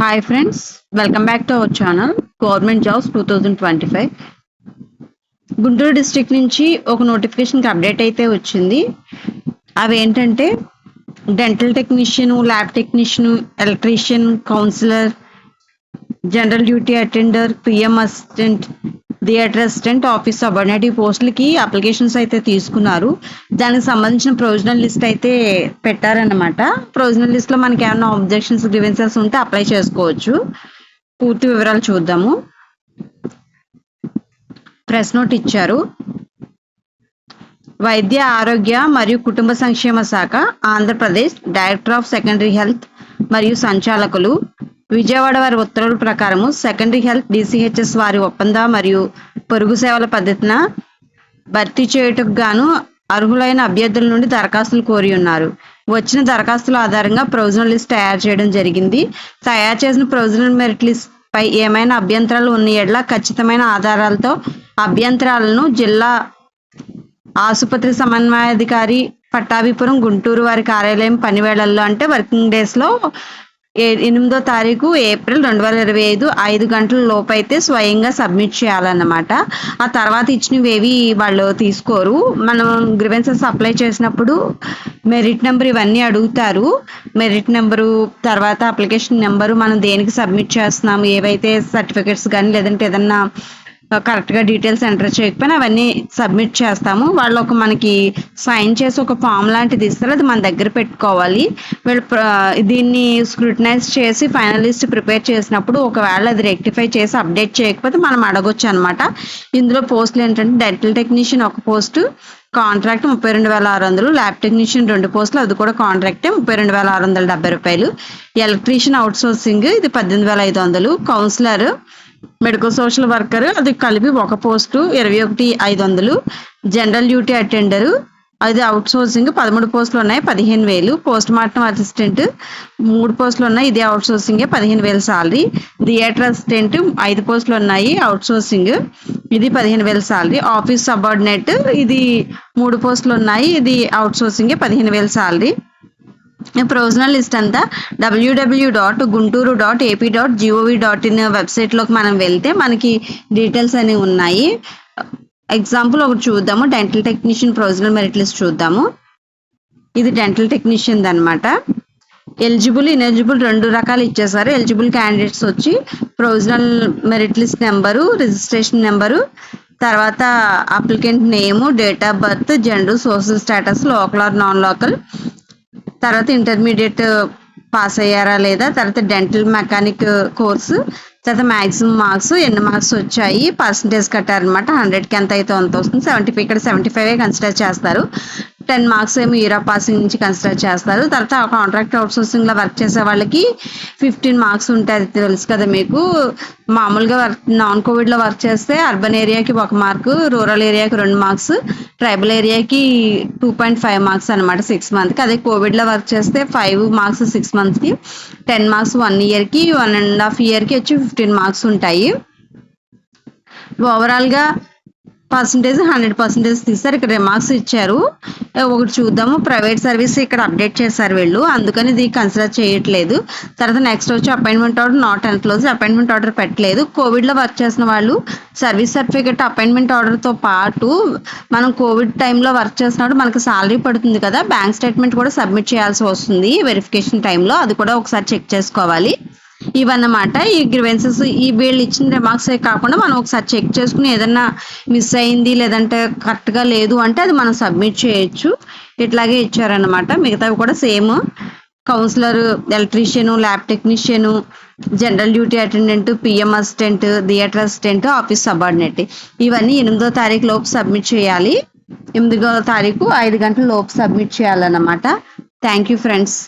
Hi friends, welcome back to our channel government jobs 2025. Guntur district నుంచి ఒక నోటిఫికేషన్కి update అయితే వచ్చింది. అవి ఏంటంటే dental technician, lab technician, electrician, counsellor, general duty attender, PM assistant, theatre assistant, office subordinate పోస్టులకి applications అయితే తీసుకున్నారు. దానికి సంబంధించిన ప్రొవిజనల్ లిస్ట్ అయితే పెట్టారన్నమాట. ప్రొవిజనల్ లిస్ట్లో మనకి ఏమైనా ఆబ్జెక్షన్స్, గ్రీవెన్సెస్ ఉంటే అప్లై చేసుకోవచ్చు. పూర్తి వివరాలు చూద్దాము. ప్రెస్ నోట్ ఇచ్చారు. వైద్య ఆరోగ్య మరియు కుటుంబ సంక్షేమ శాఖ, Andhra Pradesh director of secondary health మరియు సంచాలకులు, విజయవాడ వారి ఉత్తర్వుల ప్రకారము సెకండరీ హెల్త్ డిసిహెచ్ఎస్ వారి ఒప్పంద మరియు పొరుగు సేవల పద్ధతిన భర్తీ చేయుటకు గాను అర్హులైన అభ్యర్థుల నుండి దరఖాస్తులు కోరి ఉన్నారు. వచ్చిన దరఖాస్తుల ఆధారంగా ప్రొవిజనల్ లిస్ట్ తయారు చేయడం జరిగింది. తయారు చేసిన ప్రొవిజనల్ మెరిట్ లిస్ట్ పై ఏమైనా అభ్యంతరాలు ఉన్న ఎడల ఖచ్చితమైన ఆధారాలతో అభ్యంతరాలను జిల్లా ఆసుపత్రి సమన్వయాధికారి, పట్టాభిపురం, గుంటూరు వారి కార్యాలయం పనివేళల్లో అంటే వర్కింగ్ డేస్లో 8వ తారీఖు ఏప్రిల్ 2025 5 గంటల లోపు అయితే స్వయంగా సబ్మిట్ చేయాలన్నమాట. ఆ తర్వాత ఇచ్చినవి వాళ్ళు తీసుకోరు. మనం గ్రీవెన్సెస్ అప్లై చేసినప్పుడు మెరిట్ నెంబర్ ఇవన్నీ అడుగుతారు. మెరిట్ నెంబరు, తర్వాత అప్లికేషన్ నెంబరు, మనం దేనికి సబ్మిట్ చేస్తున్నాము, ఏవైతే సర్టిఫికెట్స్ కానీ లేదంటే ఏదన్నా కరెక్ట్గా డీటెయిల్స్ ఎంటర్ చేయకపోయినా అవన్నీ సబ్మిట్ చేస్తాము. వాళ్ళు మనకి సైన్ చేసి ఒక ఫామ్ లాంటిది ఇస్తారు, అది మన దగ్గర పెట్టుకోవాలి. వీళ్ళు దీన్ని స్క్రూటినైజ్ చేసి ఫైనల్ లిస్ట్ ప్రిపేర్ చేసినప్పుడు ఒకవేళ అది రెక్టిఫై చేసి అప్డేట్ చేయకపోతే మనం అడగొచ్చు అనమాట. ఇందులో పోస్టులు ఏంటంటే డెంటల్ టెక్నీషియన్ ఒక పోస్టు, కాంట్రాక్ట్ 32,600, ల్యాబ్ టెక్నీషియన్ 2 పోస్టులు, అది కూడా కాంట్రాక్టే 32,670 రూపాయలు, ఎలక్ట్రీషియన్ అవుట్ సోర్సింగ్ ఇది 18,500, కౌన్సిలర్, మెడికల్ సోషల్ వర్కర్ అది కలిపి ఒక పోస్టు 21,500, జనరల్ డ్యూటీ అటెండరు అది అవుట్ సోర్సింగ్ 13 పోస్టులు ఉన్నాయి 15,000, పోస్ట్ మార్టం అసిస్టెంట్ 3 పోస్టులు ఉన్నాయి, ఇది out sourcing 15,000 salary, theatre assistant 5 పోస్టులు ఉన్నాయి అవుట్ సోర్సింగ్, ఇది 15,000 సాలరీ, ఆఫీస్ సబార్డినేట్ ఇది 3 పోస్టులు ఉన్నాయి, ఇది out sourcing 15,000 salary. Provisional list అంతా www.guntur.ap.gov.in వెబ్సైట్లోకి మనం వెళ్తే మనకి డీటెయిల్స్ అనేవి ఉన్నాయి. ఎగ్జాంపుల్ ఒకటి చూద్దాము. Dental technician provisional merit list చూద్దాము. ఇది డెంటల్ టెక్నీషియన్ అనమాట. ఎలిజిబుల్, ఇనెలిజిబుల్ 2 రకాలు ఇచ్చేసారు. ఎలిజిబుల్ క్యాండిడేట్స్ వచ్చి provisional merit list number, registration number, తర్వాత applicant name, date of birth, gender, social status, local or non local, తర్వాత ఇంటర్మీడియట్ పాస్ అయ్యారా లేదా, తర్వాత డెంటల్ మెకానిక్ కోర్సు, తర్వాత మ్యాక్సిమం మార్క్స్ ఎన్ని మార్క్స్ వచ్చాయి, పర్సంటేజ్ కట్టారనమాట. 100కి ఎంత అయితే అంత వస్తుంది. 75 కన్సిడర్ చేస్తారు. 10 మార్క్స్ ఏమో ఇయర్ ఆఫ్ పాసింగ్ నుంచి కన్సిడర్ చేస్తారు. తర్వాత కాంట్రాక్ట్ అవుట్ సోర్సింగ్లో వర్క్ చేసే వాళ్ళకి 15 మార్క్స్ ఉంటాయి. తెలుసు కదా మీకు. మామూలుగా నాన్ కోవిడ్లో వర్క్ చేస్తే అర్బన్ ఏరియాకి 1 మార్కు, రూరల్ ఏరియాకి 2 మార్క్స్, ట్రైబల్ ఏరియాకి 2.5 మార్క్స్ అనమాట 6 మంత్కి. అదే కోవిడ్లో వర్క్ చేస్తే 5 మార్క్స్ 6 మంత్స్కి, 10 మార్క్స్ 1 ఇయర్కి, 1.5 ఇయర్కి వచ్చి 15 మార్క్స్ ఉంటాయి. ఓవరాల్గా పర్సంటేజ్ 100% తీస్తారు. ఇక్కడ రిమార్క్స్ ఇచ్చారు. ఒకటి చూద్దాము. ప్రైవేట్ సర్వీస్ ఇక్కడ అప్డేట్ చేశారు వీళ్ళు, అందుకని ఇది కన్సిడర్ చేయట్లేదు. తర్వాత నెక్స్ట్ వచ్చి appointment order not enclose, appointment order పెట్టలేదు. కోవిడ్లో వర్క్ చేసిన వాళ్ళు సర్వీస్ సర్టిఫికేట్, అపాయింట్మెంట్ ఆర్డర్తో పాటు మనం కోవిడ్ టైంలో వర్క్ చేసినప్పుడు మనకి సాలరీ పడుతుంది కదా, బ్యాంక్ స్టేట్మెంట్ కూడా సబ్మిట్ చేయాల్సి వస్తుంది వెరిఫికేషన్ టైంలో, అది కూడా ఒకసారి చెక్ చేసుకోవాలి. ఇవన్నమాట ఈ గ్రీవెన్సెస్. ఈ వీళ్ళు ఇచ్చిన రిమార్క్స్ కాకుండా మనం ఒకసారి చెక్ చేసుకుని ఏదన్నా మిస్ అయింది లేదంటే కరెక్ట్గా లేదు అంటే అది మనం సబ్మిట్ చేయొచ్చు. ఇట్లాగే ఇచ్చారనమాట. మిగతావి కూడా same. Counsellor, electrician, lab technician, general duty attendant, PM assistant, theatre assistant, office subordinate ఇవన్నీ 8వ తారీఖు లోపు సబ్మిట్ చేయాలి. 8వ తారీఖు 5 గంటల లోపు సబ్మిట్ చేయాలన్నమాట. Thank you friends.